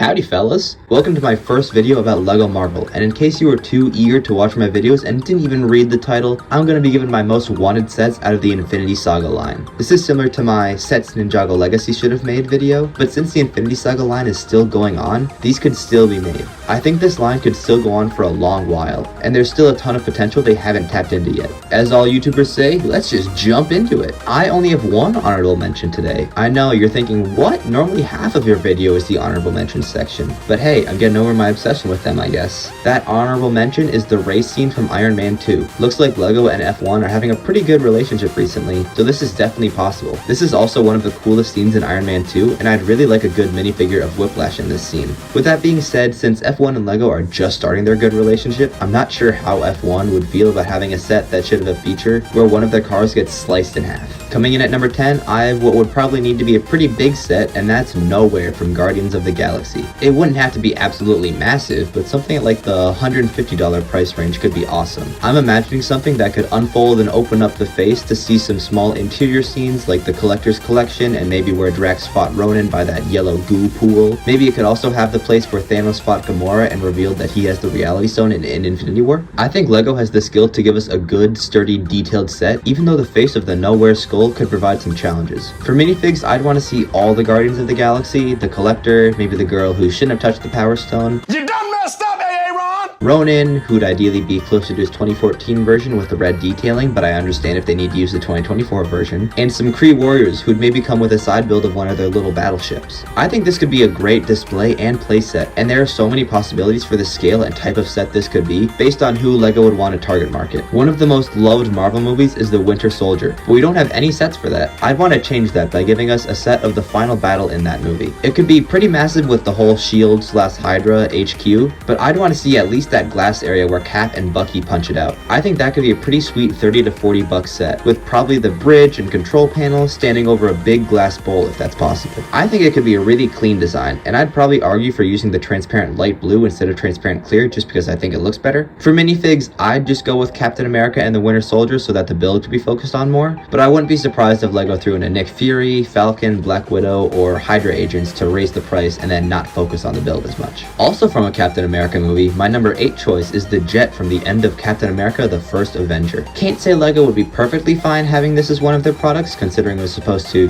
Howdy fellas! Welcome to my first video about LEGO Marvel, and in case you were too eager to watch my videos and didn't even read the title, I'm going to be giving my most wanted sets out of the Infinity Saga line. This is similar to my Sets Ninjago Legacy should have made video, but since the Infinity Saga line is still going on, these could still be made. I think this line could still go on for a long while, and there's still a ton of potential they haven't tapped into yet. As all YouTubers say, let's just jump into it. I only have one honorable mention today. I know, you're thinking, what? Normally half of your video is the honorable mention section. But hey, I'm getting over my obsession with them, I guess. That honorable mention is the race scene from Iron Man 2. Looks like LEGO and F1 are having a pretty good relationship recently, so this is definitely possible. This is also one of the coolest scenes in Iron Man 2, and I'd really like a good minifigure of Whiplash in this scene. With that being said, since F1 and LEGO are just starting their good relationship, I'm not sure how F1 would feel about having a set that should have a feature where one of their cars gets sliced in half. Coming in at number 10, I have what would probably need to be a pretty big set, and that's Nowhere from Guardians of the Galaxy. It wouldn't have to be absolutely massive, but something at like the $150 price range could be awesome. I'm imagining something that could unfold and open up the face to see some small interior scenes like the Collector's Collection and maybe where Drax fought Ronan by that yellow goo pool. Maybe it could also have the place where Thanos fought Gamora and revealed that he has the Reality Stone in Infinity War. I think LEGO has the skill to give us a good, sturdy, detailed set, even though the face of the Nowhere skull could provide some challenges. For minifigs, I'd want to see all the Guardians of the Galaxy, the Collector, maybe the girl who shouldn't have touched the Power Stone. You done messed up, Aaron! Ronan, who'd ideally be closer to his 2014 version with the red detailing, but I understand if they need to use the 2024 version, and some Kree warriors who'd maybe come with a side build of one of their little battleships. I think this could be a great display and play set, and there are so many possibilities for the scale and type of set this could be, based on who LEGO would want to target market. One of the most loved Marvel movies is The Winter Soldier, but we don't have any sets for that. I'd want to change that by giving us a set of the final battle in that movie. It could be pretty massive with the whole SHIELD/Hydra HQ, but I'd want to see at least that glass area where Cap and Bucky punch it out. I think that could be a pretty sweet $30 to $40 set, with probably the bridge and control panel standing over a big glass bowl if that's possible. I think it could be a really clean design, and I'd probably argue for using the transparent light blue instead of transparent clear just because I think it looks better. For minifigs, I'd just go with Captain America and the Winter Soldier so that the build could be focused on more, but I wouldn't be surprised if LEGO threw in a Nick Fury, Falcon, Black Widow, or Hydra agents to raise the price and then not focus on the build as much. Also from a Captain America movie, my number 8 choice is the jet from the end of Captain America: The First Avenger. Can't say LEGO would be perfectly fine having this as one of their products, considering it was supposed to,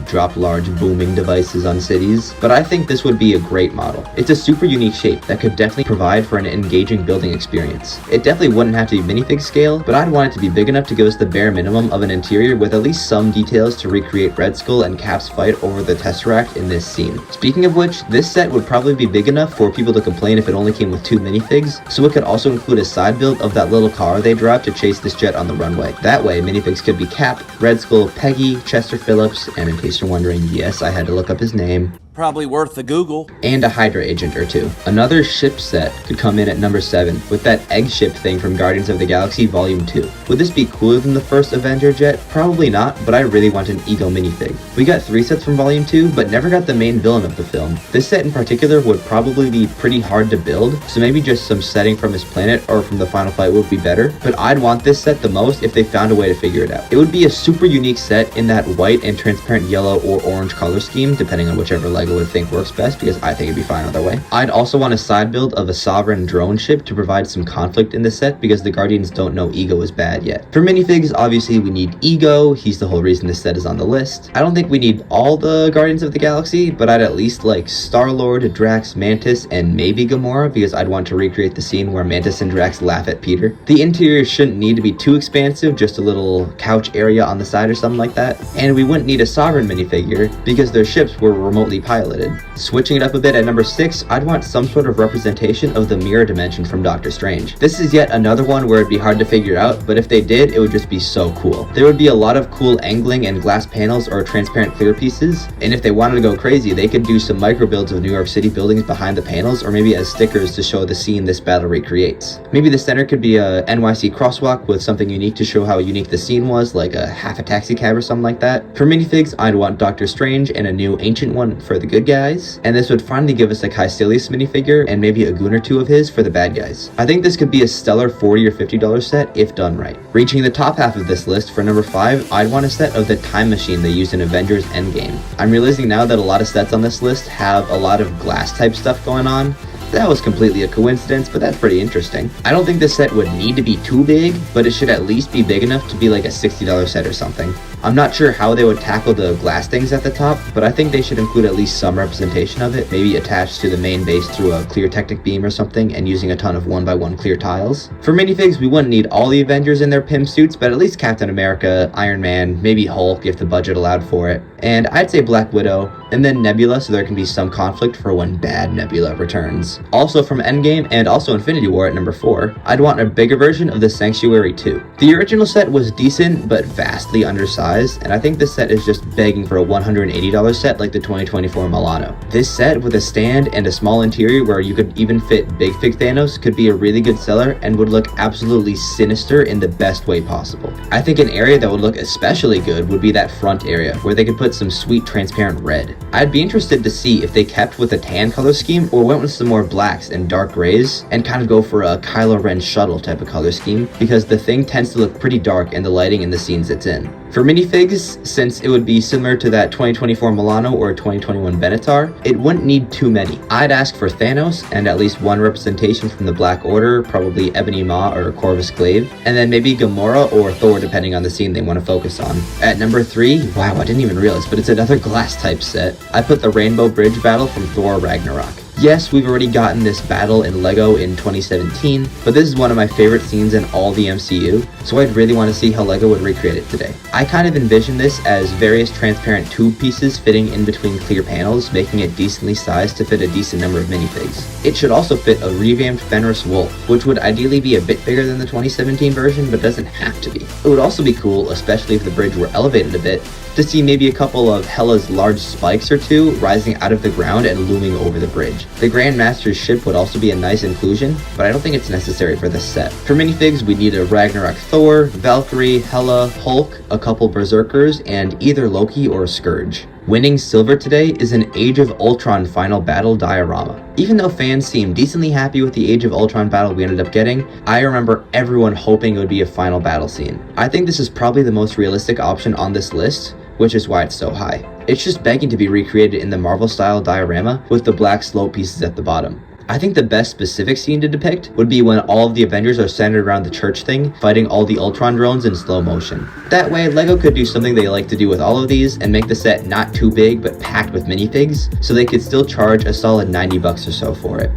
drop large booming devices on cities, but I think this would be a great model. It's a super unique shape that could definitely provide for an engaging building experience. It definitely wouldn't have to be minifig scale, but I'd want it to be big enough to give us the bare minimum of an interior with at least some details to recreate Red Skull and Cap's fight over the Tesseract in this scene. Speaking of which, this set would probably be big enough for people to complain if it only came with 2 minifigs, so it could also include a side build of that little car they drive to chase this jet on the runway. That way, minifigs could be Cap, Red Skull, Peggy, Chester Phillips, and in case you're wondering, yes, I had to look up his name. Probably worth the Google. And a Hydra agent or two. Another ship set could come in at number 7 with that egg ship thing from Guardians of the Galaxy Volume 2. Would this be cooler than the first Avenger jet? Probably not, but I really want an Ego minifig. We got 3 sets from Volume 2, but never got the main villain of the film. This set in particular would probably be pretty hard to build, so maybe just some setting from his planet or from the final fight would be better, but I'd want this set the most if they found a way to figure it out. It would be a super unique set in that white and transparent yellow or orange color scheme, depending on whichever LEGO would think works best, because I think it'd be fine either way. I'd also want a side build of a Sovereign drone ship to provide some conflict in the set, because the Guardians don't know Ego is bad yet. For minifigs, obviously we need Ego. He's the whole reason this set is on the list. I don't think we need all the Guardians of the Galaxy, but I'd at least like Star-Lord, Drax, Mantis, and maybe Gamora, because I'd want to recreate the scene where Mantis and Drax laugh at Peter. The interior shouldn't need to be too expansive, just a little couch area on the side or something like that. And we wouldn't need a Sovereign minifigure because their ships were remotely piloted. Switching it up a bit at number 6, I'd want some sort of representation of the mirror dimension from Doctor Strange. This is yet another one where it'd be hard to figure out, but if they did, it would just be so cool. There would be a lot of cool angling and glass panels or transparent clear pieces, and if they wanted to go crazy, they could do some micro builds of New York City buildings behind the panels, or maybe as stickers to show the scene this battle recreates. Maybe the center could be a NYC crosswalk with something unique to show how unique the scene was, like a half a taxi cab or something like that. For minifigs, I'd want Doctor Strange and a new ancient one for the good guys, and this would finally give us a Caecilius minifigure and maybe a goon or two of his for the bad guys. I think this could be a stellar $40 or $50 set if done right. Reaching the top half of this list, for number 5, I'd want a set of the time machine they used in Avengers Endgame. I'm realizing now that a lot of sets on this list have a lot of glass type stuff going on. That was completely a coincidence, but that's pretty interesting. I don't think this set would need to be too big, but it should at least be big enough to be like a $60 set or something. I'm not sure how they would tackle the glass things at the top, but I think they should include at least some representation of it, maybe attached to the main base through a clear Technic beam or something, and using a ton of 1x1 clear tiles. For minifigs, we wouldn't need all the Avengers in their pimp suits, but at least Captain America, Iron Man, maybe Hulk if the budget allowed for it, and I'd say Black Widow, and then Nebula so there can be some conflict for when bad Nebula returns. Also from Endgame and also Infinity War at number 4, I'd want a bigger version of the Sanctuary 2. The original set was decent, but vastly undersized, and I think this set is just begging for a $180 set like the 2024 Milano. This set with a stand and a small interior where you could even fit Big Fig Thanos could be a really good seller and would look absolutely sinister in the best way possible. I think an area that would look especially good would be that front area where they could put some sweet transparent red. I'd be interested to see if they kept with a tan color scheme or went with some more blacks and dark grays and kind of go for a Kylo Ren shuttle type of color scheme, because the thing tends to look pretty dark in the lighting in the scenes it's in. For minifigs, since it would be similar to that 2024 Milano or 2021 Benatar, it wouldn't need too many. I'd ask for Thanos and at least one representation from the Black Order, probably Ebony Maw or Corvus Glaive, and then maybe Gamora or Thor depending on the scene they want to focus on. At number 3, wow, I didn't even realize, but it's another glass type set. I put the Rainbow Bridge battle from Thor Ragnarok. Yes, we've already gotten this battle in LEGO in 2017, but this is one of my favorite scenes in all the MCU, so I'd really want to see how LEGO would recreate it today. I kind of envision this as various transparent tube pieces fitting in between clear panels, making it decently sized to fit a decent number of minifigs. It should also fit a revamped Fenris Wolf, which would ideally be a bit bigger than the 2017 version, but doesn't have to be. It would also be cool, especially if the bridge were elevated a bit, to see maybe a couple of Hela's large spikes or two rising out of the ground and looming over the bridge. The Grand Master's ship would also be a nice inclusion, but I don't think it's necessary for this set. For minifigs, we need a Ragnarok Thor, Valkyrie, Hela, Hulk, a couple Berserkers, and either Loki or Scourge. Winning silver today is an Age of Ultron final battle diorama. Even though fans seem decently happy with the Age of Ultron battle we ended up getting, I remember everyone hoping it would be a final battle scene. I think this is probably the most realistic option on this list, which is why it's so high. It's just begging to be recreated in the Marvel style diorama with the black slope pieces at the bottom. I think the best specific scene to depict would be when all of the Avengers are centered around the church thing, fighting all the Ultron drones in slow motion. That way, LEGO could do something they like to do with all of these and make the set not too big but packed with minifigs, so they could still charge a solid $90 or so for it.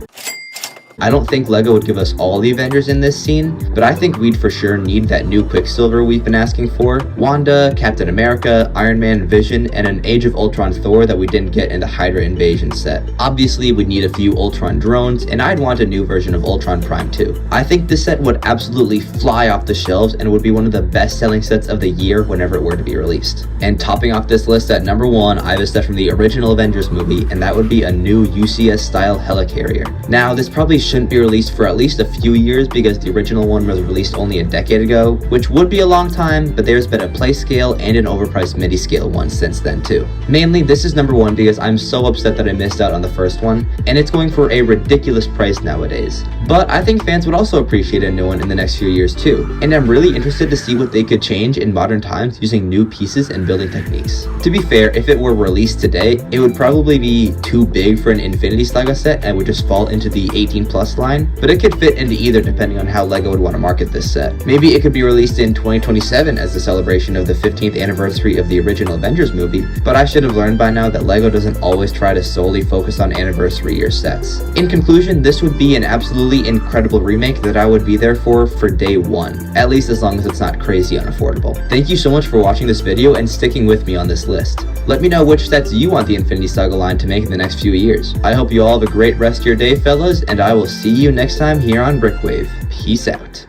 I don't think LEGO would give us all the Avengers in this scene, but I think we'd for sure need that new Quicksilver we've been asking for, Wanda, Captain America, Iron Man, Vision, and an Age of Ultron Thor that we didn't get in the Hydra Invasion set. Obviously, we'd need a few Ultron drones, and I'd want a new version of Ultron Prime too. I think this set would absolutely fly off the shelves and would be one of the best-selling sets of the year whenever it were to be released. And topping off this list at number 1, I have a set from the original Avengers movie, and that would be a new UCS-style helicarrier. Now, this probably shouldn't be released for at least a few years because the original one was released only a decade ago, which would be a long time, but there's been a play scale and an overpriced midi scale one since then too. Mainly, this is number 1 because I'm so upset that I missed out on the first one, and it's going for a ridiculous price nowadays. But I think fans would also appreciate a new one in the next few years too, and I'm really interested to see what they could change in modern times using new pieces and building techniques. To be fair, if it were released today, it would probably be too big for an Infinity Saga set and would just fall into the 18+ line, but it could fit into either depending on how LEGO would want to market this set. Maybe it could be released in 2027 as a celebration of the 15th anniversary of the original Avengers movie, but I should have learned by now that LEGO doesn't always try to solely focus on anniversary year sets. In conclusion, this would be an absolutely incredible remake that I would be there for day 1, at least as long as it's not crazy unaffordable. Thank you so much for watching this video and sticking with me on this list. Let me know which sets you want the Infinity Saga line to make in the next few years. I hope you all have a great rest of your day, fellas, and I will see you next time here on Brickwave. Peace out.